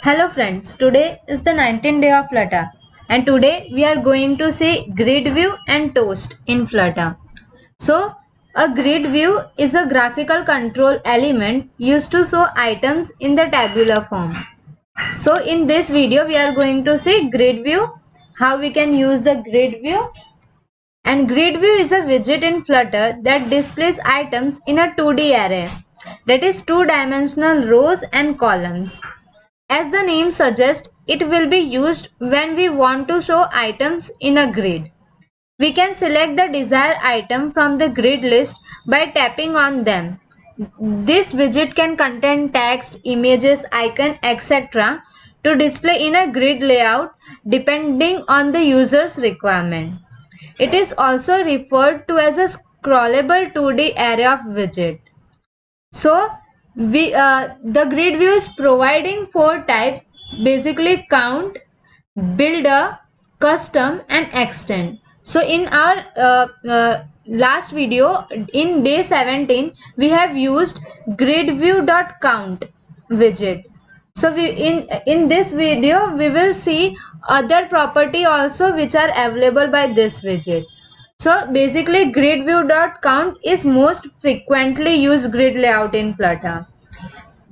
Hello friends, today is the 19th day of Flutter and today we are going to see grid view and toast in Flutter. So a grid view is a graphical control element used to show items in the tabular form. So in this video we are going to see grid view, how we can use the grid view. And grid view is a widget in Flutter that displays items in a 2D array, that is two-dimensional rows and columns. As the name suggests, it will be used when we want to show items in a grid. We can select the desired item from the grid list by tapping on them. This widget can contain text, images, icon, etc. to display in a grid layout depending on the user's requirement. It is also referred to as a scrollable 2D array of widget. So the grid view is providing four types, basically count, builder, custom and extend. So in our last video in day 17 we have used gridview.count widget. So in this video we will see other property also which are available by this widget. So basically gridview.count is most frequently used grid layout in Flutter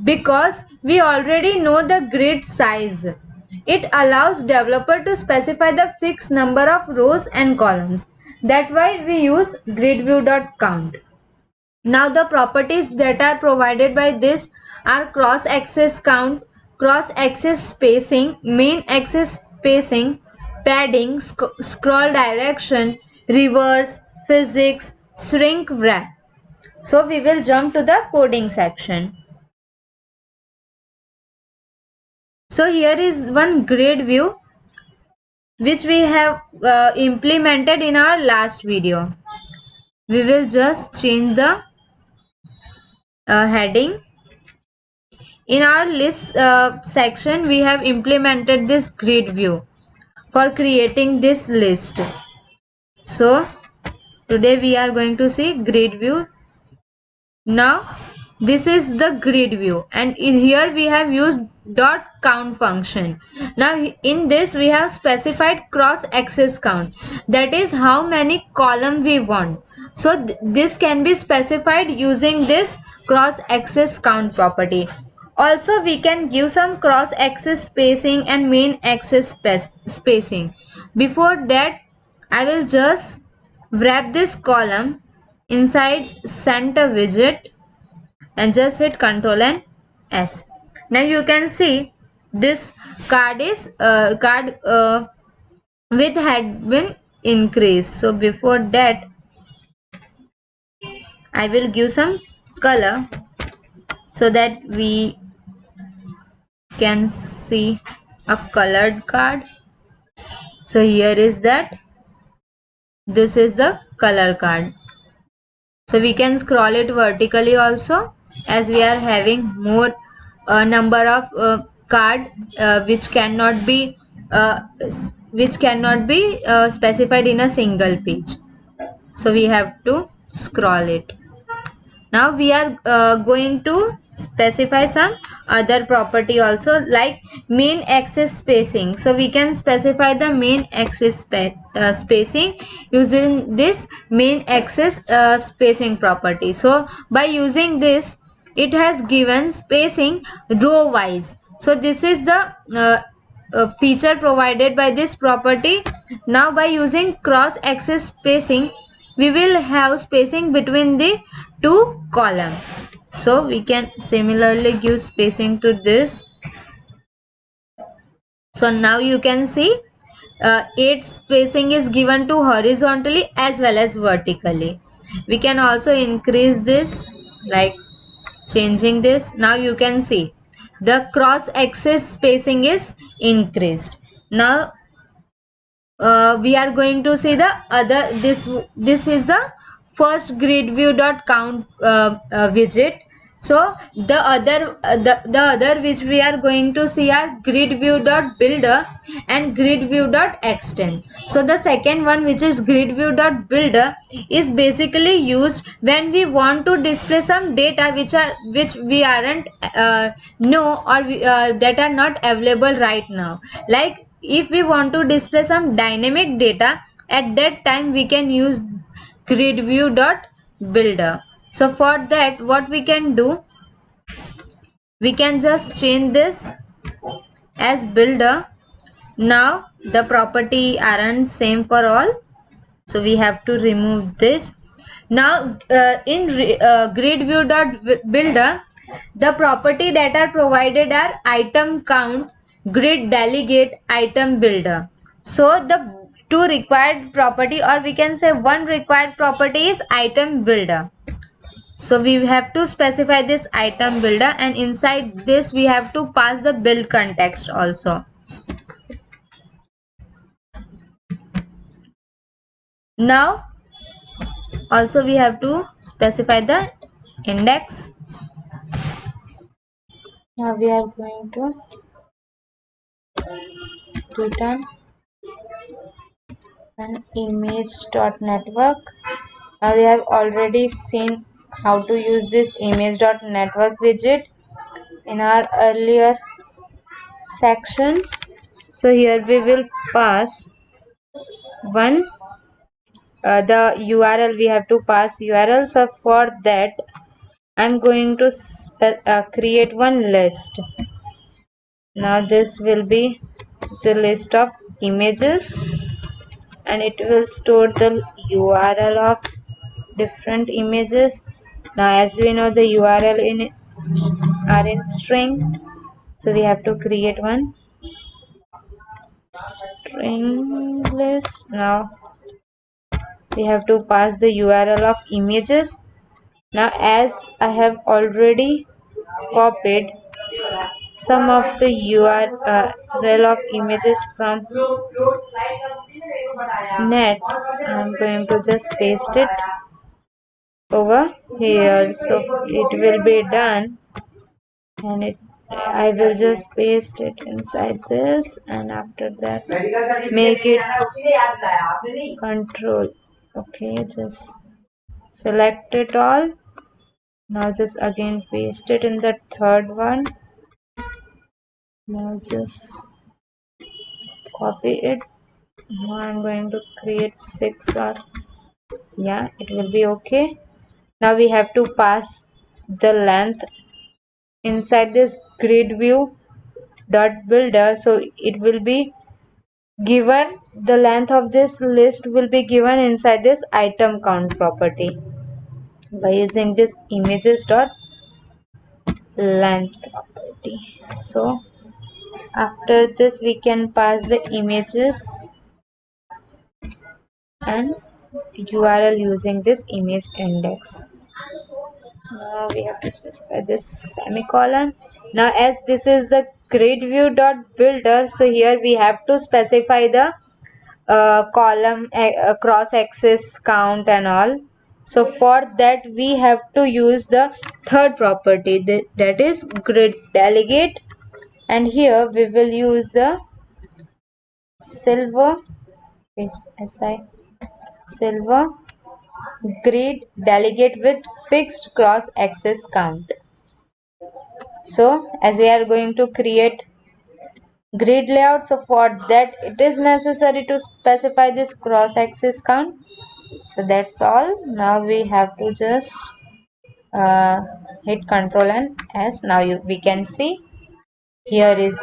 because we already know the grid size. It allows developer to specify the fixed number of rows and columns. That's why we use gridview.count. Now the properties that are provided by this are cross-axis count, cross-axis spacing, main axis spacing, padding, scroll direction, reverse, physics, shrink wrap. So we will jump to the coding section. So here is one grid view which we have implemented in our last video. We will just change the heading. In our list section we have implemented this grid view for creating this list. So today we are going to see grid view. Now this is the grid view and in here we have used .count function. Now in this we have specified cross axis count, that is how many columns we want. So this can be specified using this cross axis count property. Also we can give some cross axis spacing and main axis spacing. Before that I will just wrap this column inside center widget and just hit Ctrl and S. Now you can see this card is width had been increased. So before that I will give some color so that we can see a colored card. So here is that. This is the color card. So we can scroll it vertically also, as we are having more number of card which cannot be specified in a single page. So we have to scroll it. Now we are going to specify some other property also, like main axis spacing. So we can specify the main axis spacing using this main axis spacing property. So by using this, it has given spacing row wise. So this is the feature provided by this property. Now by using cross axis spacing, we will have spacing between the two columns. So we can similarly give spacing to this. So now you can see 8 spacing is given to horizontally as well as vertically. We can also increase this, like changing this. Now you can see the cross axis spacing is increased. Now we are going to see the other, this is the first grid view.count widget. So the other which we are going to see are gridview.builder and gridview.extend. So the second one, which is gridview.builder, is basically used when we want to display some data which we aren't know, or that are not available right now. Like if we want to display some dynamic data, at that time we can use gridview.builder. So for that, what we can do, we can just change this as builder. Now the property aren't same for all, so we have to remove this. Now in gridview.builder, the property that are provided are item count, grid delegate, item builder. So the two required property, or we can say one required property, is item builder. So we have to specify this item builder, and inside this we have to pass the build context also. Now also we have to specify the index. Now we are going to return an image.network. Now we have already seen how to use this image.network widget in our earlier section. So here we will pass one the URL. We have to pass URL. So for that, I'm going to create one list. Now this will be the list of images, and it will store the URL of different images. Now as we know, the URL are in string, so we have to create one string list. Now we have to pass the URL of images. Now as I have already copied some of the URL of images from net, I'm going to just paste it over here. So it will be done, and I will just paste it inside this, and after that make it control. Okay, just select it all. Now just again paste it in the third one. Now just copy it. Now I'm going to create 6, or yeah, it will be okay. Now we have to pass the length inside this grid view dot builder. So it will be given, the length of this list will be given inside this item count property by using this images dot length property. So after this we can pass the images and URL using this image index. Now we have to specify this semicolon. Now as this is the grid view dot builder, so here we have to specify the column cross axis count and all. So for that we have to use the third property, that is grid delegate, and here we will use the silver grid delegate with fixed cross axis count. So as we are going to create grid layout, so for that it is necessary to specify this cross axis count. So that's all. Now we have to just hit Ctrl and S. Now we can see here is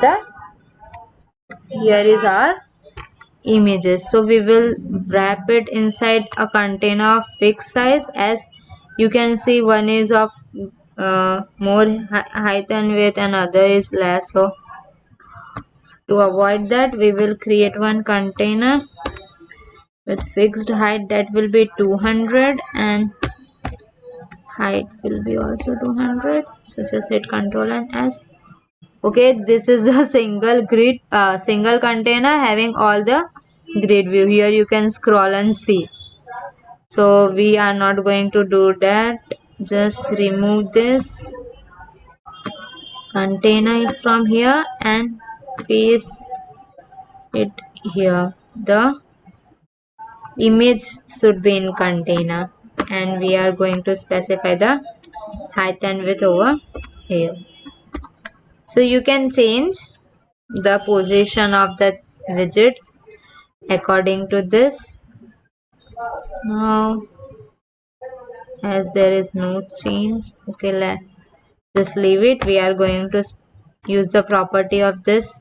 our images. So we will wrap it inside a container of fixed size. As you can see, one is of more height and width, and other is less. So to avoid that, we will create one container with fixed height that will be 200, and height will be also 200. So just hit Ctrl and S. Okay, this is a single container having all the grid view. Here you can scroll and see. So we are not going to do that. Just remove this container from here and paste it here. The image should be in container, and we are going to specify the height and width over here. So you can change the position of the widgets according to this. Now, as there is no change, okay, let's just leave it. We are going to use the property of this.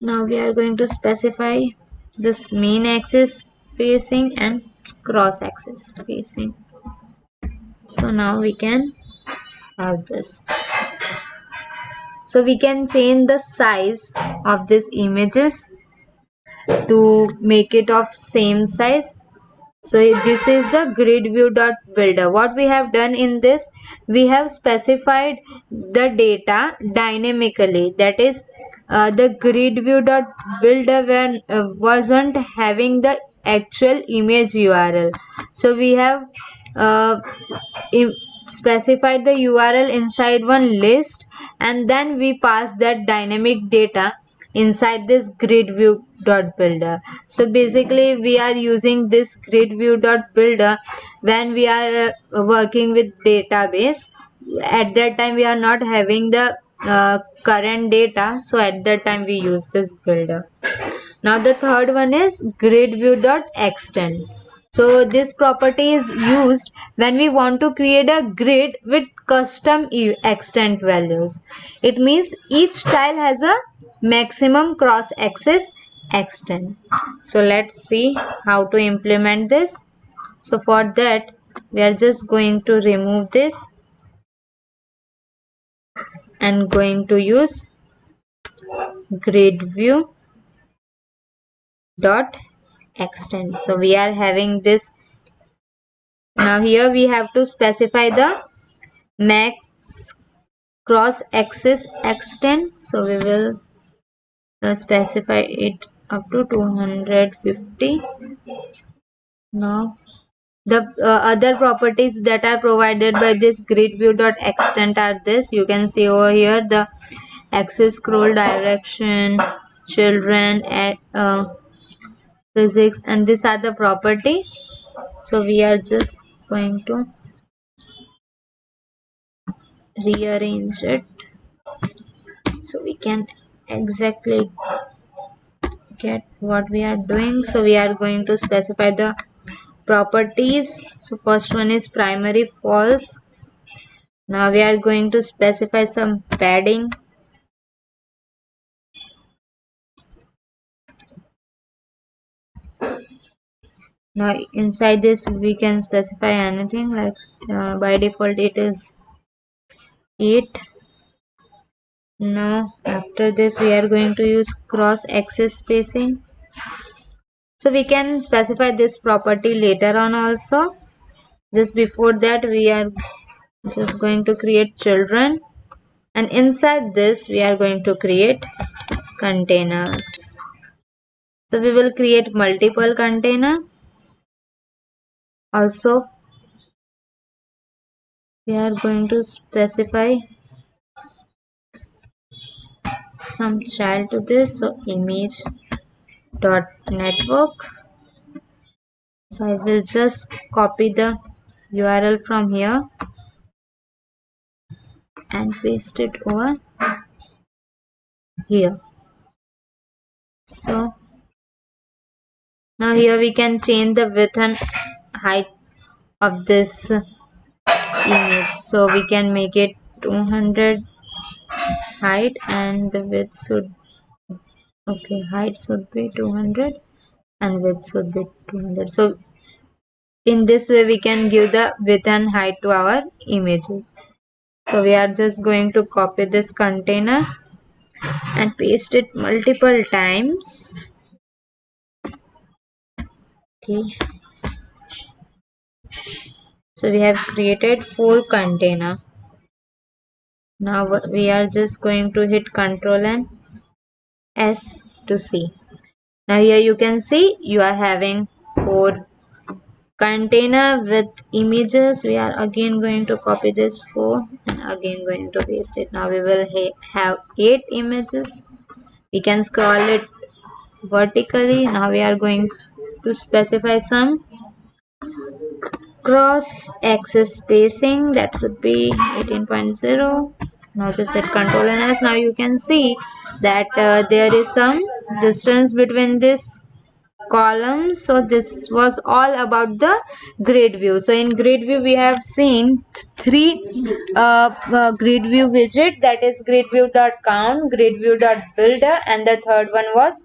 Now we are going to specify this main axis spacing and cross axis spacing. So now we can have this. So we can change the size of these images to make it of same size. So this is the grid view.builder. What we have done in this, we have specified the data dynamically. That is, the grid view.builder wasn't having the actual image URL. So we have uh, specified the URL inside one list, and then we pass that dynamic data inside this grid view.builder. So basically we are using this grid view.builder when we are working with database. At that time we are not having the current data, so at that time we use this builder. Now the third one is grid view.extend. So this property is used when we want to create a grid with custom extent values. It means each tile has a maximum cross axis extent. So let's see how to implement this. So for that we are just going to remove this and going to use grid view dot extend. So we are having this. Now here we have to specify the max cross axis extent. So we will specify it up to 250. Now the other properties that are provided by this grid view.extend are this. You can see over here the axis scroll direction, children, physics, and these are the property. So we are just going to rearrange it so we can exactly get what we are doing. So we are going to specify the properties. So first one is primary false. Now we are going to specify some padding. Now inside this we can specify anything, like by default it is 8. Now after this we are going to use cross axis spacing. So we can specify this property later on also. Just before that we are just going to create children, and inside this we are going to create containers. So we will create multiple container. Also we are going to specify some child to this. So image dot network. So I will just copy the URL from here and paste it over here. So now here we can change the width and height of this image. So we can make it 200 height, and the width should, okay, height should be 200 and width should be 200. So in this way we can give the width and height to our images. So we are just going to copy this container and paste it multiple times. Okay, so we have created 4 container. Now we are just going to hit Ctrl and S to see. Now here you can see you are having 4 container with images. We are again going to copy this 4 and again going to paste it. Now we will have 8 images. We can scroll it vertically. Now we are going to specify some cross axis spacing, that should be 18.0. Now just hit Ctrl and S. Now you can see that there is some distance between this columns. So this was all about the grid view. So in grid view we have seen 3 grid view widget, that is grid view.count, grid view.builder, and the third one was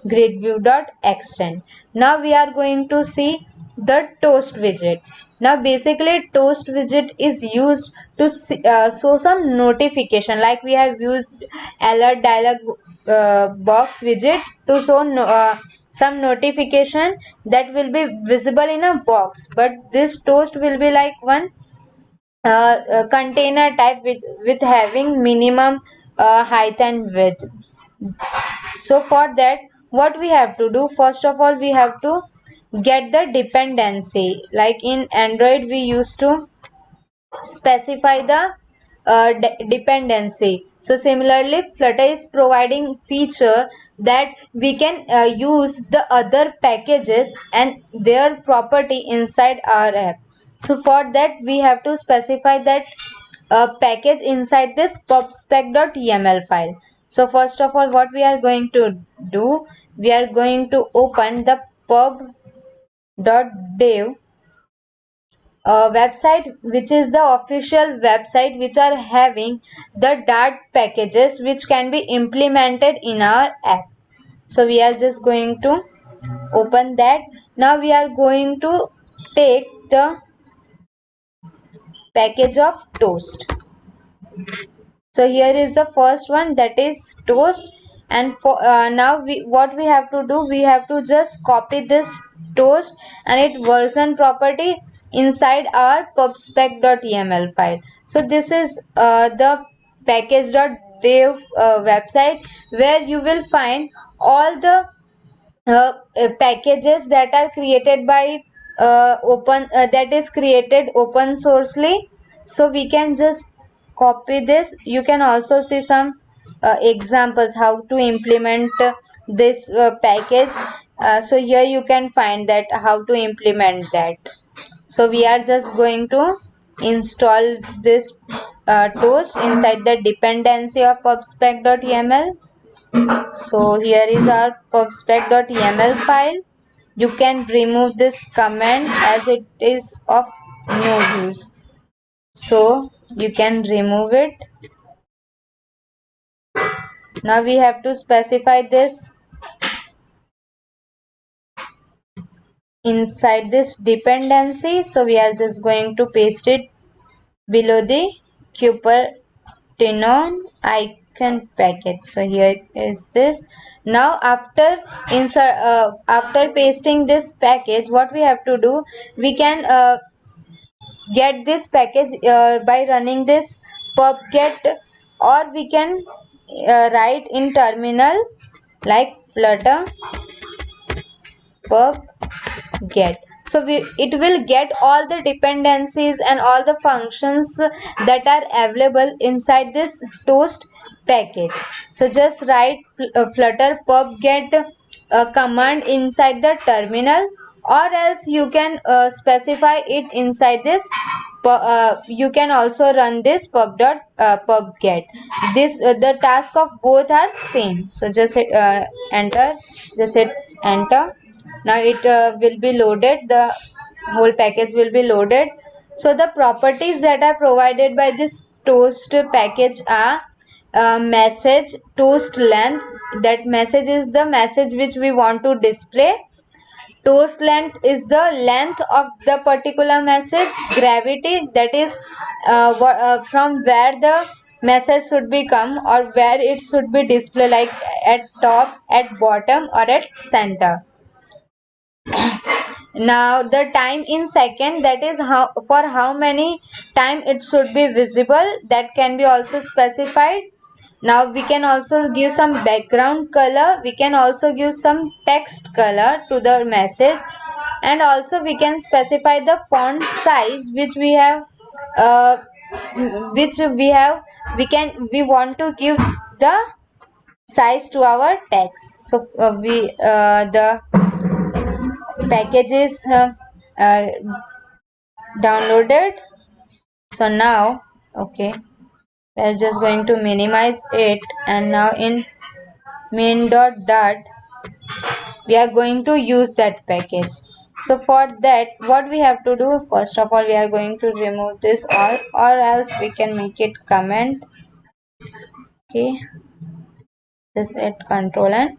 grid view.extend. Now we are going to see the toast widget. Now basically toast widget is used to show some notification, like we have used alert dialog box widget to show some notification that will be visible in a box, but this toast will be like one container type with having minimum height and width. So for that, what we have to do, first of all we have to get the dependency. Like in Android we used to specify the dependency. So similarly Flutter is providing feature that we can use the other packages and their property inside our app. So for that we have to specify that package inside this pubspec.yaml file. So first of all what we are going to do, we are going to open the pub.dev website, which is the official website which are having the Dart packages which can be implemented in our app. So we are just going to open that. Now we are going to take the package of toast. So here is the first one, that is toast, and for now what we have to do, we have to just copy this toast and its version property inside our pubspec.yaml file. So this is the package.dev website, where you will find all the packages that are created by that is created open sourcely. So we can just copy this. You can also see some examples how to implement this package. So here you can find that how to implement that. So we are just going to install this toast inside the dependency of pubspec.yaml. So here is our pubspec.yaml file. You can remove this command as it is of no use. So you can remove it. Now we have to specify this inside this dependency. So we are just going to paste it below the Cupertino icon package. So here is this. Now after pasting this package, what we have to do, we can get this package by running this pubget, or we can write in terminal like flutter pubget. So it will get all the dependencies and all the functions that are available inside this toast package. So just write flutter pubget command inside the terminal, or else you can specify it inside this. You can also run this pubget. This the task of both are same. So just hit enter. Just hit enter. Now it will be loaded. The whole package will be loaded. So the properties that are provided by this toast package are message, toast length. That message is the message which we want to display. Toast length is the length of the particular message. Gravity, that is from where the message should be come, or where it should be displayed, like at top, at bottom, or at center. Now the time in second, that is how many time it should be visible, that can be also specified. Now we can also give some background color. We can also give some text color to the message. and also we can specify the font size which we have we want to give the size to our text. So the package is downloaded. So now okay, we're just going to minimize it, and now in main.dart we are going to use that package. So for that, what we have to do, first of all we are going to remove this or else we can make it comment. Okay, just hit control and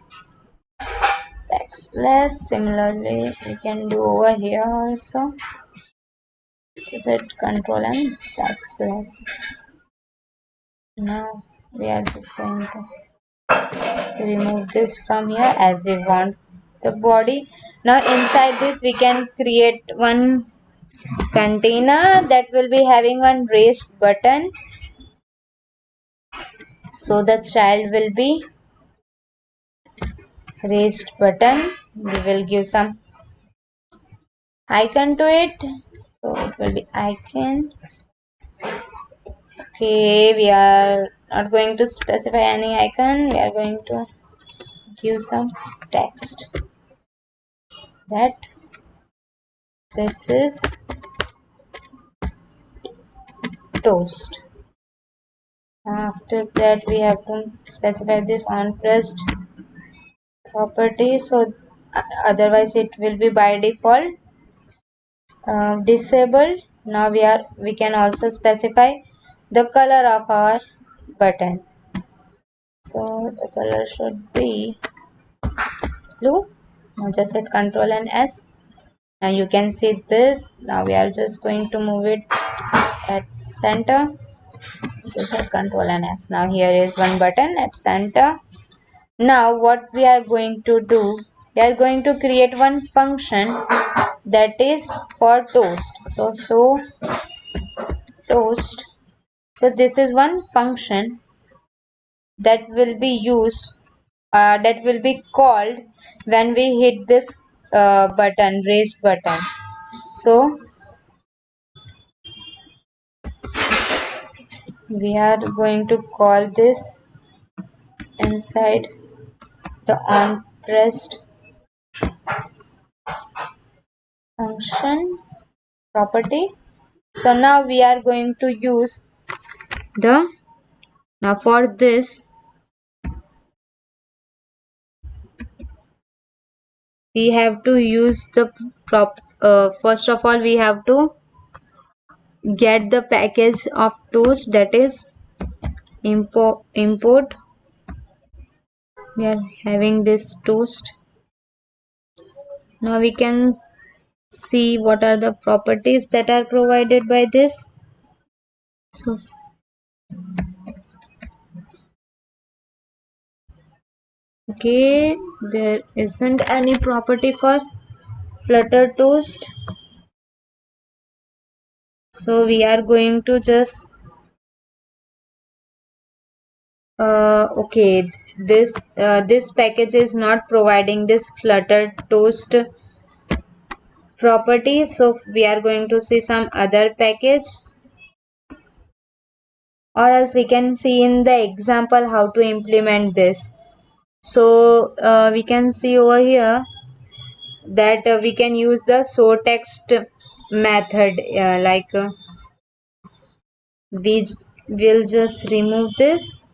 backslash. Similarly we can do over here also, just hit control and backslash. Now we are just going to remove this from here as we want the body. Now inside this we can create one container that will be having one raised button. So the child will be raised button. We will give some icon to it. So it will be icon. Okay, we are not going to specify any icon. We are going to give some text that this is toast. After that we have to specify this on pressed property, so otherwise it will be by default disabled. Now we can also specify the color of our button. So the color should be blue. Now just hit Ctrl and S. Now you can see this. Now we are just going to move it at center. Just hit Ctrl and S. Now here is one button at center. Now what we are going to do, we are going to create one function that is for toast. So toast. So this is one function that will be used, that will be called when we hit this button, raised button. So we are going to call this inside the on pressed function property. So now we are going to use the, now for this we have to use the first of all we have to get the package of toast, that is import. We are having this toast. Now we can see what are the properties that are provided by this. So okay, there isn't any property for Flutter toast, so we are going to just okay, this package is not providing this Flutter toast property, so we are going to see some other package, or else we can see in the example how to implement this. So we can see over here that we can use the show text method, we will just remove this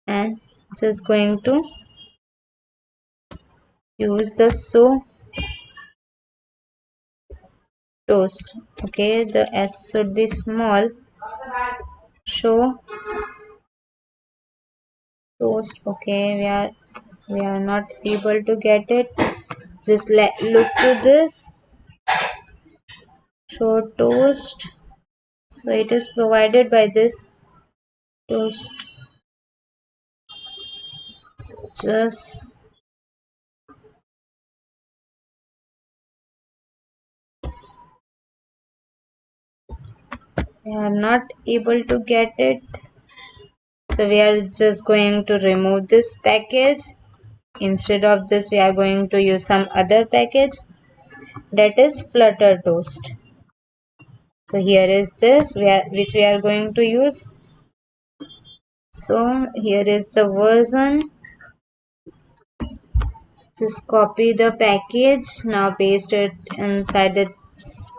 and just going to use the show toast. Okay, the S should be small. Show toast. Okay, we are not able to get it. Just look to this show toast. So it is provided by this toast. So just we are not able to get it, so we are just going to remove this package. instead of this we are going to use some other package, that is Flutter Toast. So here is this which we are going to use. So here is the version. Just copy the package. Now paste it inside the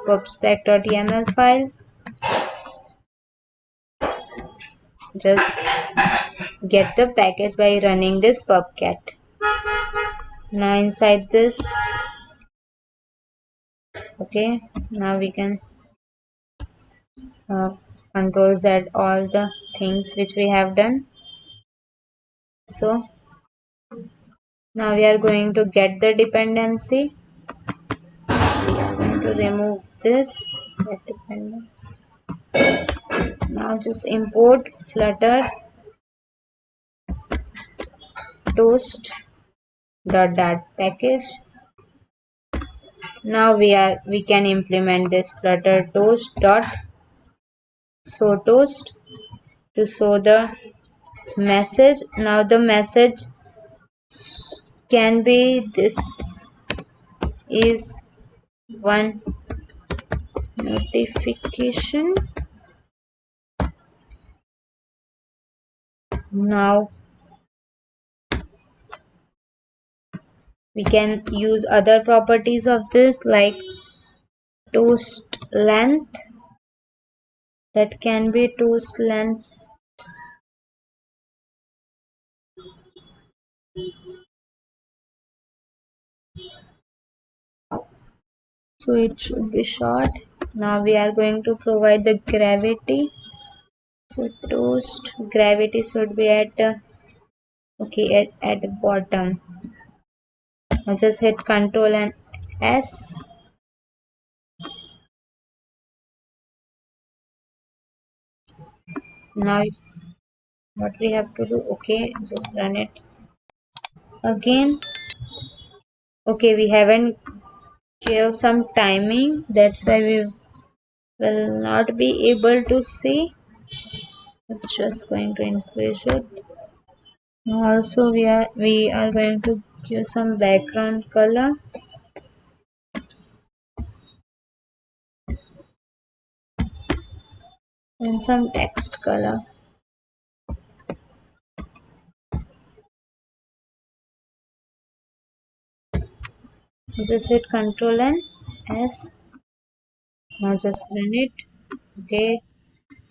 pubspec.yaml file. Just get the package by running this pubcat. Now inside this, okay, now we can control Z all the things which we have done. So now we are going to get the dependency. We are going to remove this dependence. Now just import Flutter Toast .dat package. Now we can implement this Flutter Toast dot show toast to show the message. Now the message can be this is one notification. Now we can use other properties of this like toast length. That can be toast length. So it should be short. Now we are going to provide the gravity. So toast gravity should be at okay at bottom. Now just hit Control and S. Now what we have to do? Okay, just run it again. Okay, we haven't give some timing, that's why we will not be able to see. It's just going to increase it. Also we are going to give some background color and some text color. Just hit Control and S. Now just run it. Okay,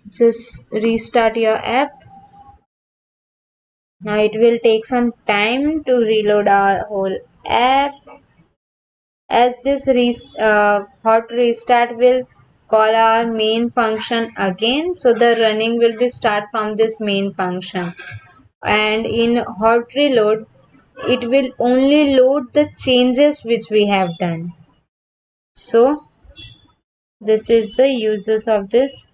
just restart your app. Now it will take some time to reload our whole app, as this hot restart will call our main function again. So the running will be start from this main function, and in hot reload it will only load the changes which we have done. So this is the uses of this.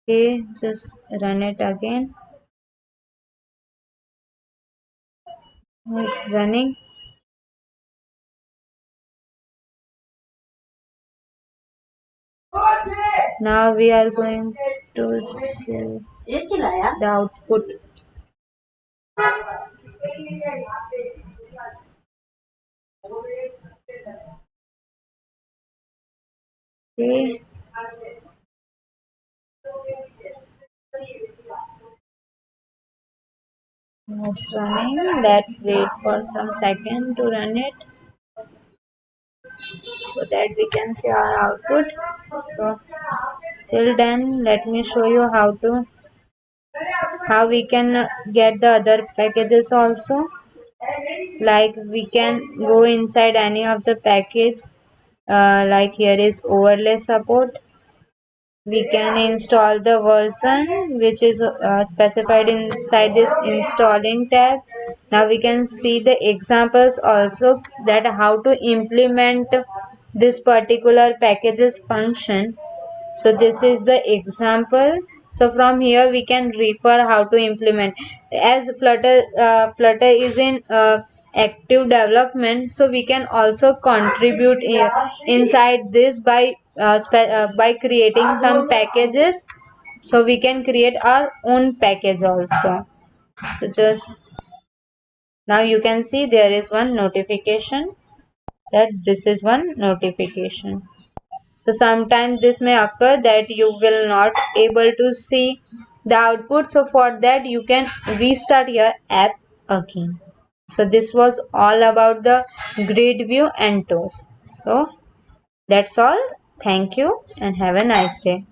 Okay, just run it again. It's running. Now we are going to see the output. Okay. It's running. Let's wait for some second to run it so that we can see our output. So till then, let me show you how we can get the other packages also. Like we can go inside any of the package. Like here is overlay support. We can install the version which is specified inside this installing tab. Now we can see the examples also, that how to implement this particular packages function. So this is the example. So from here we can refer how to implement. As Flutter is in active development, so we can also contribute inside this by creating some packages. So we can create our own package also. So just Now you can see there is one notification that this is one notification. So sometimes this may occur that you will not able to see the output. So for that you can restart your app again. So this was all about the grid view and toast. So that's all. Thank you and have a nice day.